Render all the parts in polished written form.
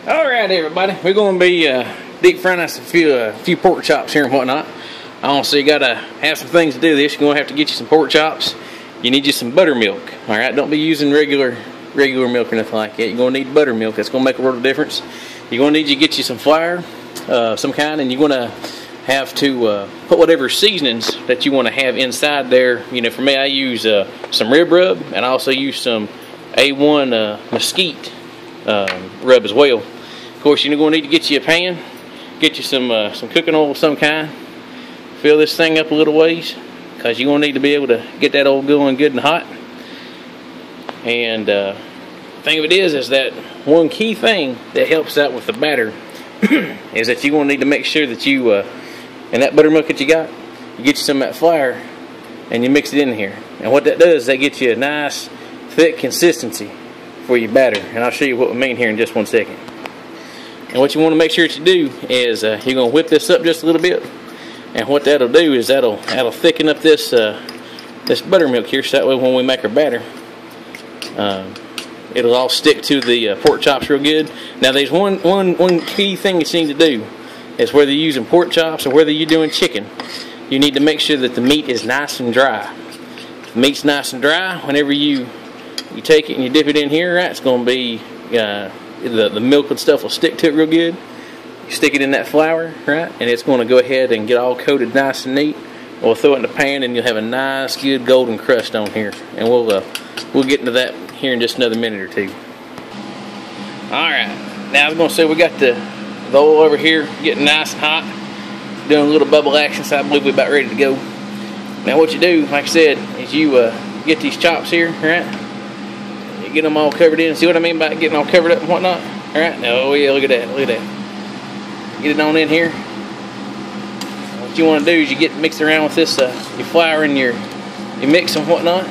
All right, everybody, we're going to be deep frying us a few pork chops here and whatnot. Also, you got to have some things to do this. You're going to have to get you some pork chops. You need you some buttermilk. All right, don't be using regular milk or nothing like that. You're going to need buttermilk. That's going to make a world of difference. You're going to need to get you some flour, some kind, and you're going to have to put whatever seasonings that you want to have inside there. You know, for me, I use some rib rub, and I also use some A1 mesquite rub as well. Of course, you're going to need to get you a pan, get you some cooking oil of some kind. Fill this thing up a little ways, because you're going to need to be able to get that oil going good and hot. And the thing of it is that one key thing that helps out with the batter is that you're going to need to make sure that you, in that buttermilk that you got, you get you some of that flour and you mix it in here. And what that does is that gets you a nice thick consistency for your batter. And I'll show you what we mean here in just one second. And what you want to make sure that you do is you're going to whip this up just a little bit. And what that'll do is that'll thicken up this buttermilk here, so that way when we make our batter, it'll all stick to the pork chops real good. Now there's one key thing that you need to do is whether you're using pork chops or whether you're doing chicken, you need to make sure that the meat is nice and dry. If the meat's nice and dry, whenever you take it and you dip it in here, right, it's going to be the milk and stuff will stick to it real good. You stick it in that flour, right, and it's going to go ahead and get all coated nice and neat. We'll throw it in the pan and you'll have a nice good golden crust on here. And we'll get into that here in just another minute or two. Alright, now I was going to say we got the oil over here getting nice and hot, doing a little bubble action, so I believe we're about ready to go. Now what you do, like I said, is you get these chops here, right? You get them all covered in. See what I mean by getting all covered up and whatnot? Alright, now oh yeah, look at that, look at that. Get it on in here. What you want to do is you mix it around with this your flour and your mix and whatnot.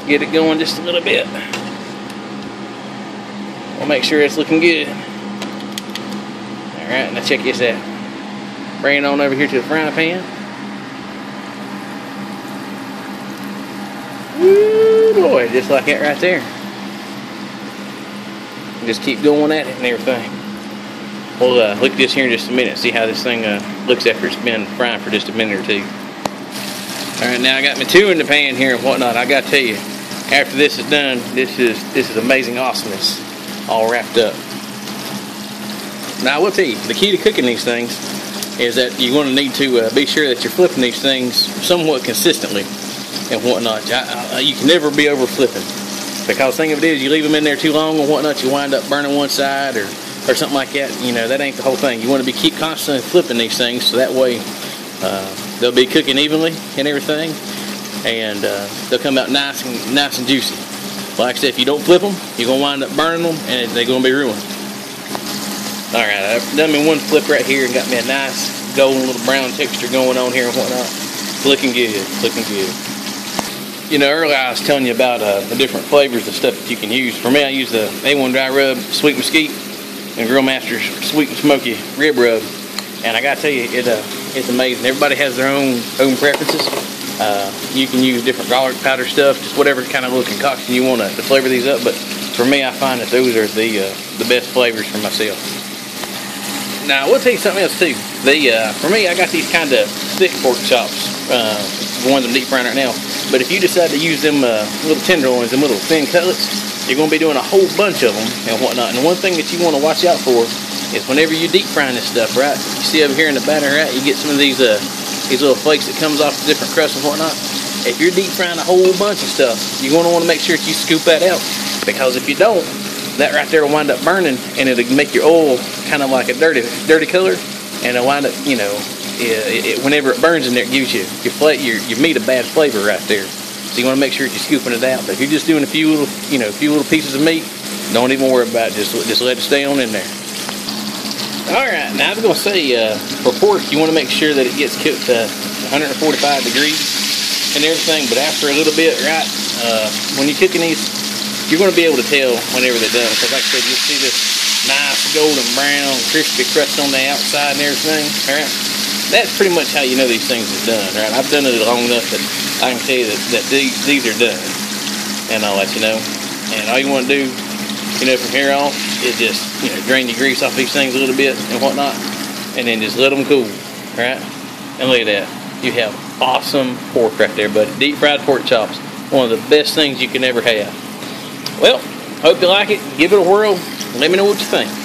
Get it going just a little bit. We'll make sure it's looking good. Alright, now check this out. Bring it on over here to the frying pan. Woo boy, just like that right there. Just keep going at it and everything. We'll look at this here in just a minute, see how this thing looks after it's been frying for just a minute or two. Alright, now I got my two in the pan here and whatnot. I gotta tell you, after this is done, this is amazing awesomeness all wrapped up. Now I will tell you, the key to cooking these things is that you're going to need to be sure that you're flipping these things somewhat consistently and whatnot. You can never be over flipping. Because the thing of it is, you leave them in there too long and whatnot, you wind up burning one side or something like that. You know, that ain't the whole thing. You want to keep constantly flipping these things, so that way they'll be cooking evenly and everything, and they'll come out nice and juicy. Like I said, if you don't flip them, you're gonna wind up burning them, and they're gonna be ruined. All right, I've done me one flip right here and got me a nice golden little brown texture going on here and whatnot. Looking good, looking good. You know, earlier I was telling you about the different flavors of stuff that you can use. For me, I use the A1 Dry Rub Sweet Mesquite and Grill Master's Sweet and Smoky Rib Rub. And I gotta tell you, it's amazing. Everybody has their own preferences. You can use different garlic powder stuff, just whatever kind of little concoction you want to flavor these up. But for me, I find that those are the best flavors for myself. Now, I will tell you something else too. For me, I got these kind of thick pork chops, the ones I'm deep frying right now. But if you decide to use them little tenderloins, them little thin cutlets, you're going to be doing a whole bunch of them and whatnot. And one thing that you want to watch out for is whenever you're deep frying this stuff, right? You see over here in the batter, right? You get some of these little flakes that comes off the different crusts and whatnot. If you're deep frying a whole bunch of stuff, you're going to want to make sure that you scoop that out. Because if you don't, that right there will wind up burning, and it'll make your oil kind of like a dirty color, and it'll wind up, you know, whenever it burns in there, it gives you your meat a bad flavor right there. So you want to make sure that you're scooping it out. But if you're just doing a few little pieces of meat, don't even worry about it. Just let it stay on in there. All right, now I was going to say for pork, you want to make sure that it gets cooked 145 degrees and everything. But after a little bit, right, when you're cooking these, you're going to be able to tell whenever they're done. Because like I said, you'll see this nice golden brown, crispy crust on the outside and everything. All right. That's pretty much how you know these things are done, right? I've done it long enough that I can tell you that these are done, and I'll let you know. And all you want to do, you know, from here on is just, you know, drain the grease off these things a little bit and whatnot, and then just let them cool, right? And look at that. You have awesome pork right there, buddy. Deep fried pork chops. One of the best things you can ever have. Well, hope you like it. Give it a whirl. Let me know what you think.